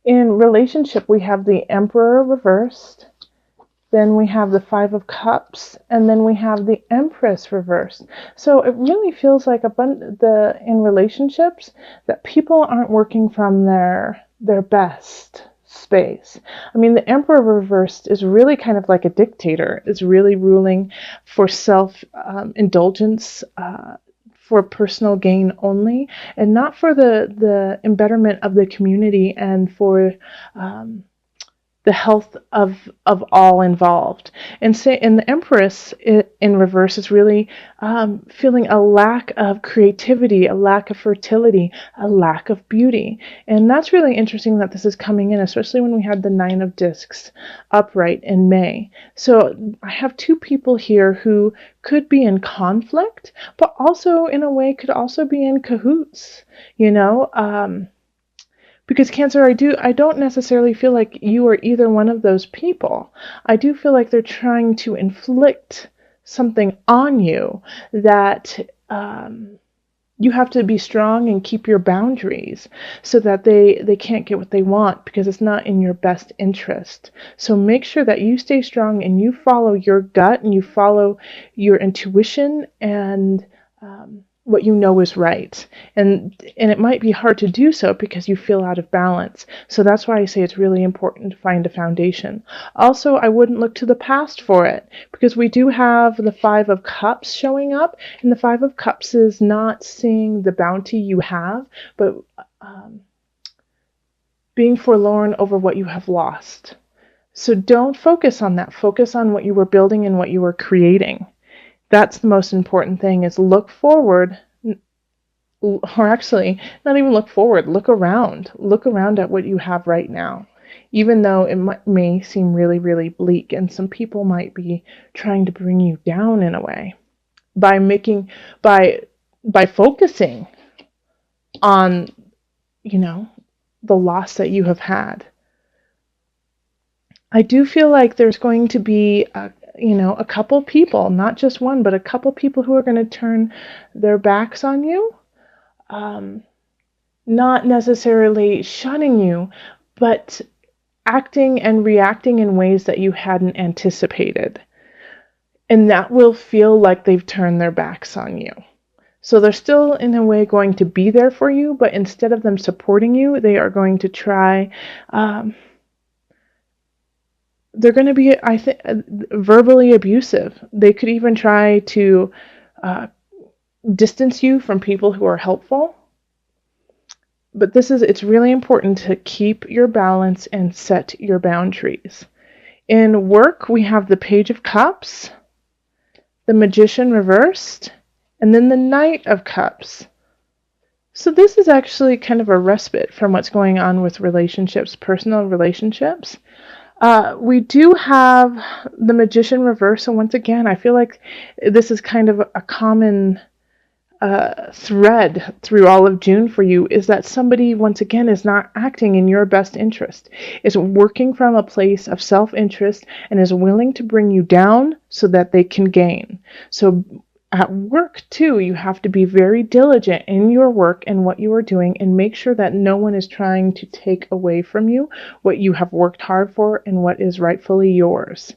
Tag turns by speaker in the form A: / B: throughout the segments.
A: In relationship, we have the Emperor reversed, then we have the Five of Cups, and then we have the Empress reversed. So it really feels like in relationships that people aren't working from their best space. I mean, the Emperor reversed is really kind of like a dictator. It's really ruling for self indulgence. For personal gain only, and not for the embetterment of the community and for um, the health of all involved. And the Empress in reverse is really feeling a lack of creativity, a lack of fertility, a lack of beauty. And that's really interesting that this is coming in, especially when we had the Nine of Discs upright in May. So I have two people here who could be in conflict, but also in a way could also be in cahoots, you know. Because Cancer, I don't necessarily feel like you are either one of those people. I do feel like they're trying to inflict something on you that you have to be strong and keep your boundaries so that they can't get what they want, because it's not in your best interest. So make sure that you stay strong and you follow your gut and you follow your intuition and what you know is right. And it might be hard to do so because you feel out of balance. So that's why I say it's really important to find a foundation. Also, I wouldn't look to the past for it, because we do have the Five of Cups showing up, and the Five of Cups is not seeing the bounty you have, but being forlorn over what you have lost. So don't focus on that. Focus on what you were building and what you were creating. That's the most important thing, is look forward, or actually not even look forward, look around at what you have right now, even though it may seem really, really bleak, and some people might be trying to bring you down in a way by making by focusing on, you know, the loss that you have had. I do feel like there's going to be a couple people, not just one, but a couple people who are going to turn their backs on you. Not necessarily shunning you, but acting and reacting in ways that you hadn't anticipated. And that will feel like they've turned their backs on you. So they're still, in a way, going to be there for you, but instead of them supporting you, they are going to try. They're going to be, I think, verbally abusive. They could even try to distance you from people who are helpful. But it's really important to keep your balance and set your boundaries. In work, we have the Page of Cups, the Magician reversed, and then the Knight of Cups. So this is actually kind of a respite from what's going on with relationships, personal relationships. We do have the Magician reverse, and once again, I feel like this is kind of a common thread through all of June for you, is that somebody, once again, is not acting in your best interest, is working from a place of self-interest, and is willing to bring you down so that they can gain. So at work, too, you have to be very diligent in your work and what you are doing, and make sure that no one is trying to take away from you what you have worked hard for and what is rightfully yours.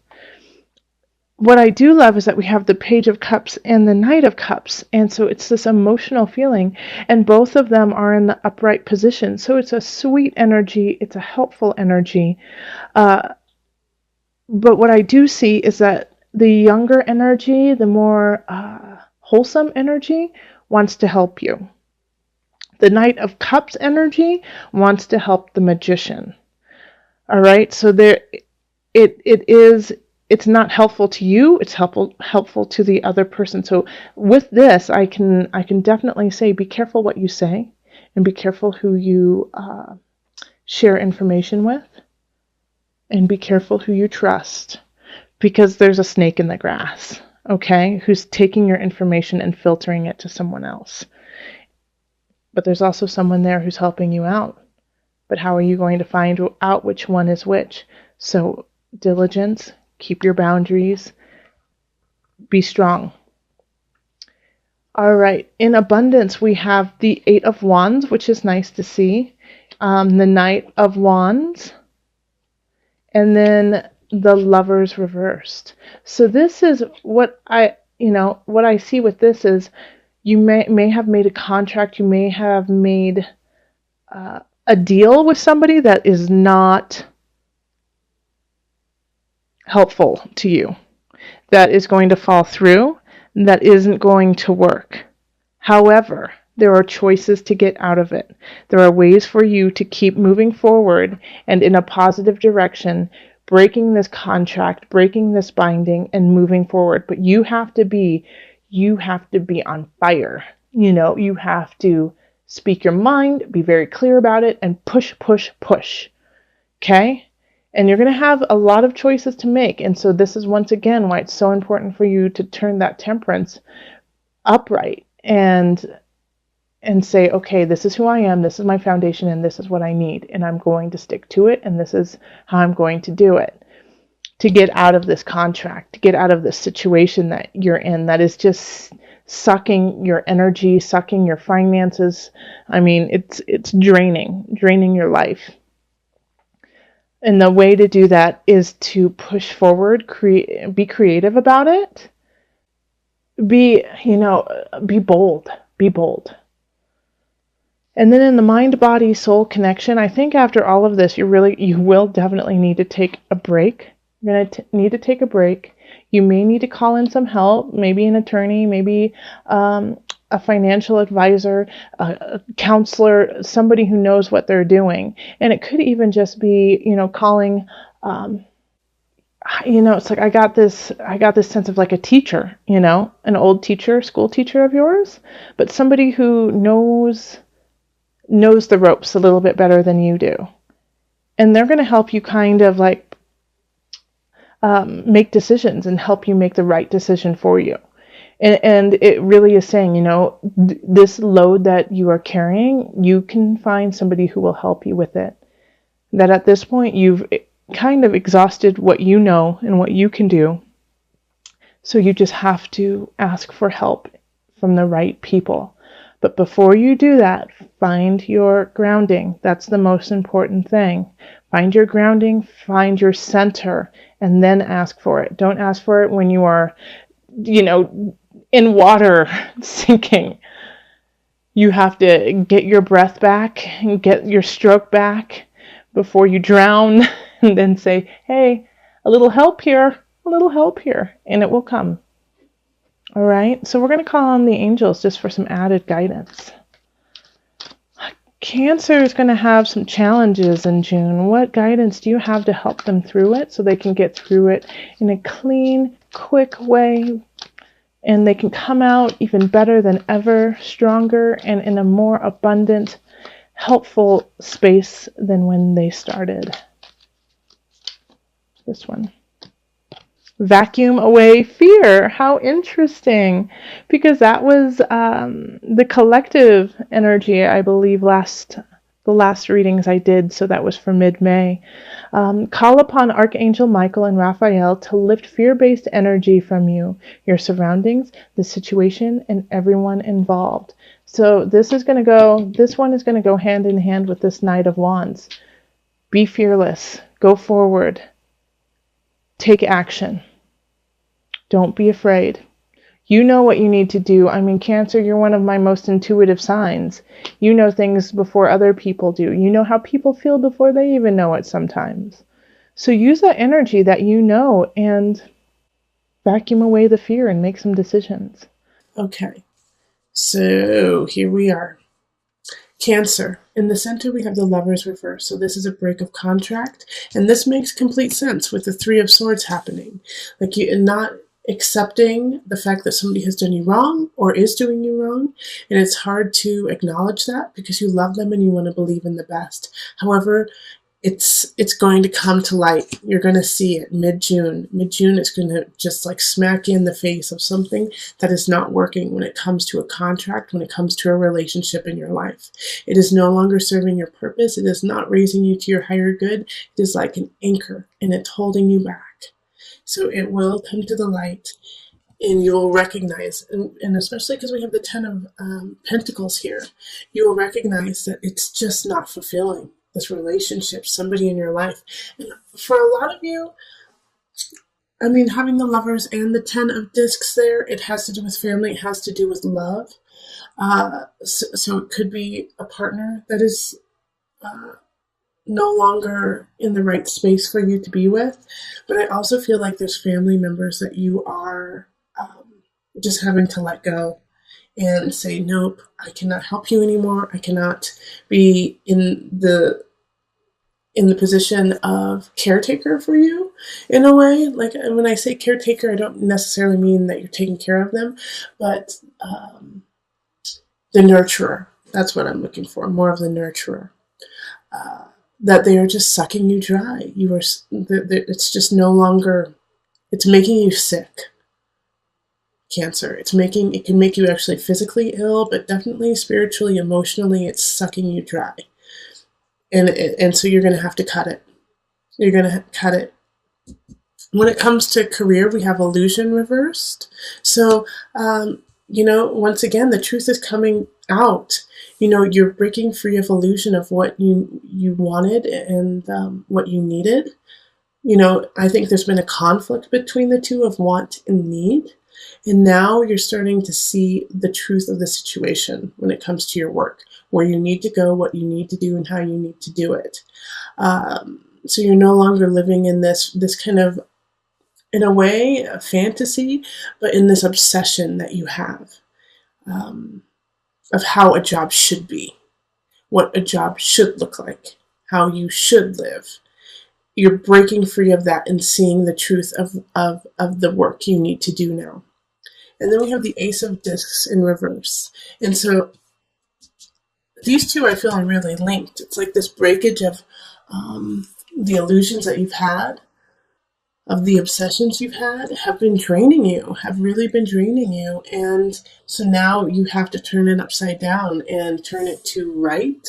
A: What I do love is that we have the Page of Cups and the Knight of Cups, and so it's this emotional feeling, and both of them are in the upright position. So it's a sweet energy, it's a helpful energy. But what I do see is that the younger energy, the more wholesome energy, wants to help you. The Knight of Cups energy wants to help the Magician. All right, so it's not helpful to you, it's helpful to the other person. So with this, I can definitely say, be careful what you say, and be careful who you share information with, and be careful who you trust, because there's a snake in the grass, okay, who's taking your information and filtering it to someone else. But there's also someone there who's helping you out. But how are you going to find out which one is which? So diligence, keep your boundaries, be strong. All right, in abundance, we have the Eight of Wands, which is nice to see. the Knight of Wands, and then the Lovers reversed. So this is what what I see with this is you may have made a contract, you may have made a deal with somebody that is not helpful to you, that is going to fall through, that isn't going to work. However, there are choices to get out of it. There are ways for you to keep moving forward and in a positive direction, breaking this contract, breaking this binding, and moving forward. But you have to be on fire. You have to speak your mind, be very clear about it, and push, push, push. Okay? And you're going to have a lot of choices to make. And so this is once again why it's so important for you to turn that temperance upright and say, okay, this is who I am, this is my foundation, and this is what I need, and I'm going to stick to it, and this is how I'm going to do it to get out of this contract, to get out of this situation that you're in that is just sucking your energy, sucking your finances. I mean, it's draining your life. And the way to do that is to push forward, be creative about it, be bold, be bold. And then in the mind-body soul connection, I think after all of this, you will definitely need to take a break. You're going to need to take a break. You may need to call in some help, maybe an attorney, maybe a financial advisor, a counselor, somebody who knows what they're doing. And it could even just be, calling, it's like I got this sense of like a teacher, an old teacher, school teacher of yours, but somebody who knows the ropes a little bit better than you do. And they're going to help you kind of like make decisions and help you make the right decision for you. And it really is saying, this load that you are carrying, you can find somebody who will help you with it. That at this point, you've kind of exhausted what you know and what you can do. So you just have to ask for help from the right people. But before you do that, find your grounding. That's the most important thing. Find your grounding, find your center, and then ask for it. Don't ask for it when you are, in water sinking. You have to get your breath back and get your stroke back before you drown, and then say, hey, a little help here, and it will come. All right, so we're going to call on the angels just for some added guidance. Cancer is going to have some challenges in June. What guidance do you have to help them through it so they can get through it in a clean, quick way, and they can come out even better than ever, stronger, and in a more abundant, helpful space than when they started? This one. Vacuum away fear. How interesting, because that was the collective energy, I believe, the last readings I did, so that was for mid-May. Call upon Archangel Michael and Raphael to lift fear-based energy from you, your surroundings, the situation, and everyone involved. So this one is going to go hand in hand with this Knight of Wands. Be fearless. Go forward. Take action. Don't be afraid. You know what you need to do. I mean, Cancer, you're one of my most intuitive signs. You know things before other people do. You know how people feel before they even know it sometimes. So use that energy that you know and vacuum away the fear and make some decisions.
B: Okay, so here we are. Cancer. In the center, we have the Lovers reverse. So this is a break of contract. And this makes complete sense with the Three of Swords happening. Like you're not accepting the fact that somebody has done you wrong or is doing you wrong. And it's hard to acknowledge that because you love them and you want to believe in the best. However, it's going to come to light. You're going to see it mid-June. Mid-June is going to just like smack you in the face of something that is not working when it comes to a contract, when it comes to a relationship in your life. It is no longer serving your purpose. It is not raising you to your higher good. It is like an anchor and it's holding you back. So it will come to the light. And you will recognize, and especially because we have the Ten of Pentacles here, you will recognize that it's just not fulfilling, this relationship, somebody in your life. And for a lot of you, I mean, having the Lovers and the Ten of Discs there, it has to do with family, it has to do with love. So it could be a partner that is no longer in the right space for you to be with. But I also feel like there's family members that you are just having to let go and say, nope, I cannot help you anymore. I cannot be in the position of caretaker for you in a way. Like when I say caretaker, I don't necessarily mean that you're taking care of them, but the nurturer. That's what I'm looking for, more of the nurturer. That they are just sucking you dry. It's just no longer, it's making you sick. Cancer. It can make you actually physically ill, but definitely spiritually, emotionally, it's sucking you dry. And so you're going to have to cut it. You're going to cut it. When it comes to career, we have illusion reversed. So, once again, the truth is coming out. You're breaking free of illusion of what you wanted and what you needed. I think there's been a conflict between the two of want and need. And now you're starting to see the truth of the situation when it comes to your work, where you need to go, what you need to do, and how you need to do it. So you're no longer living in this kind of, in a way, a fantasy, but in this obsession that you have of how a job should be, what a job should look like, how you should live. You're breaking free of that and seeing the truth of the work you need to do now. And then we have the Ace of Discs in reverse. And so these two I feel are really linked. It's like this breakage of the illusions that you've had, of the obsessions you've had, have been draining you, have really been draining you. And so now you have to turn it upside down and turn it to right.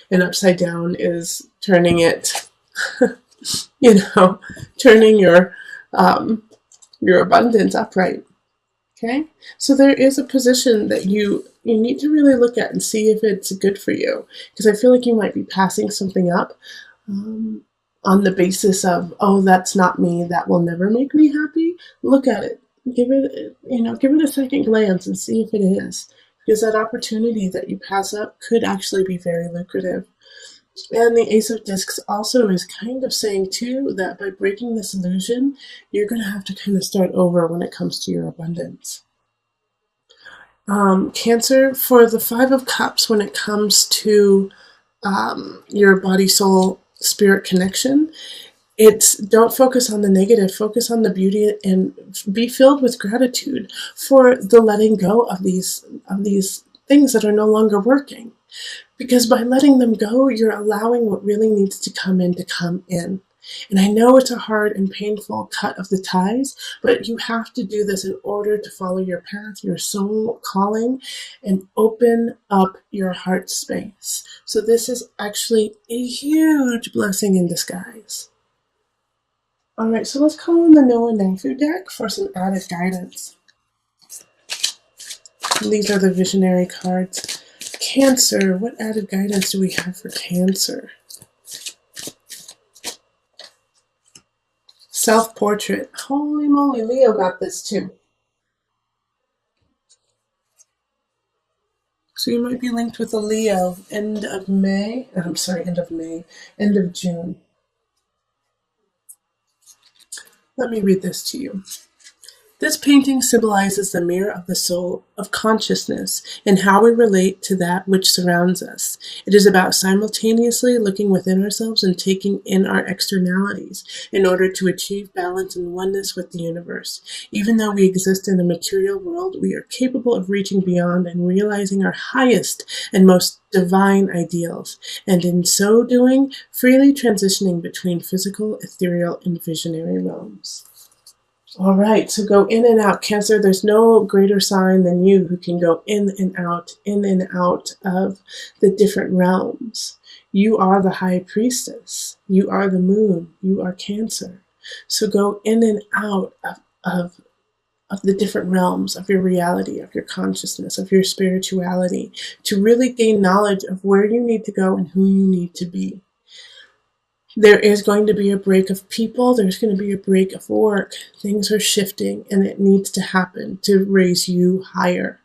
B: And upside down is turning it, turning your abundance upright. Okay, so there is a position that you need to really look at and see if it's good for you, because I feel like you might be passing something up on the basis of, oh, that's not me, that will never make me happy. Look at it, give it a second glance and see if it is, because that opportunity that you pass up could actually be very lucrative. And the Ace of Discs also is kind of saying, too, that by breaking this illusion, you're going to have to kind of start over when it comes to your abundance. Cancer, for the Five of Cups, when it comes to your body, soul, spirit connection, it's don't focus on the negative, focus on the beauty, and be filled with gratitude for the letting go of these things that are no longer working. Because by letting them go, you're allowing what really needs to come in to come in. And I know it's a hard and painful cut of the ties, but you have to do this in order to follow your path, your soul calling, and open up your heart space. So this is actually a huge blessing in disguise. All right, so let's call in the Noah Nangfu deck for some added guidance. And these are the visionary cards. Cancer, what added guidance do we have for Cancer? Self-portrait. Holy moly, Leo got this too. So you might be linked with a Leo. End of May. End of June. Let me read this to you. This painting symbolizes the mirror of the soul, of consciousness, and how we relate to that which surrounds us. It is about simultaneously looking within ourselves and taking in our externalities in order to achieve balance and oneness with the universe. Even though we exist in the material world, we are capable of reaching beyond and realizing our highest and most divine ideals, and in so doing, freely transitioning between physical, ethereal, and visionary realms. All right, so go in and out. Cancer, there's no greater sign than you who can go in and out of the different realms. You are the high priestess. You are the moon. You are Cancer. So go in and out of of the different realms of your reality, of your consciousness, of your spirituality, to really gain knowledge of where you need to go and who you need to be. There is going to be a break of people, there's going to be a break of work. Things are shifting, and it needs to happen to raise you higher.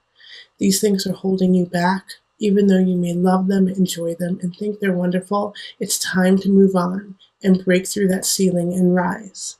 B: These things are holding you back. Even though you may love them, enjoy them, and think they're wonderful, it's time to move on and break through that ceiling and rise.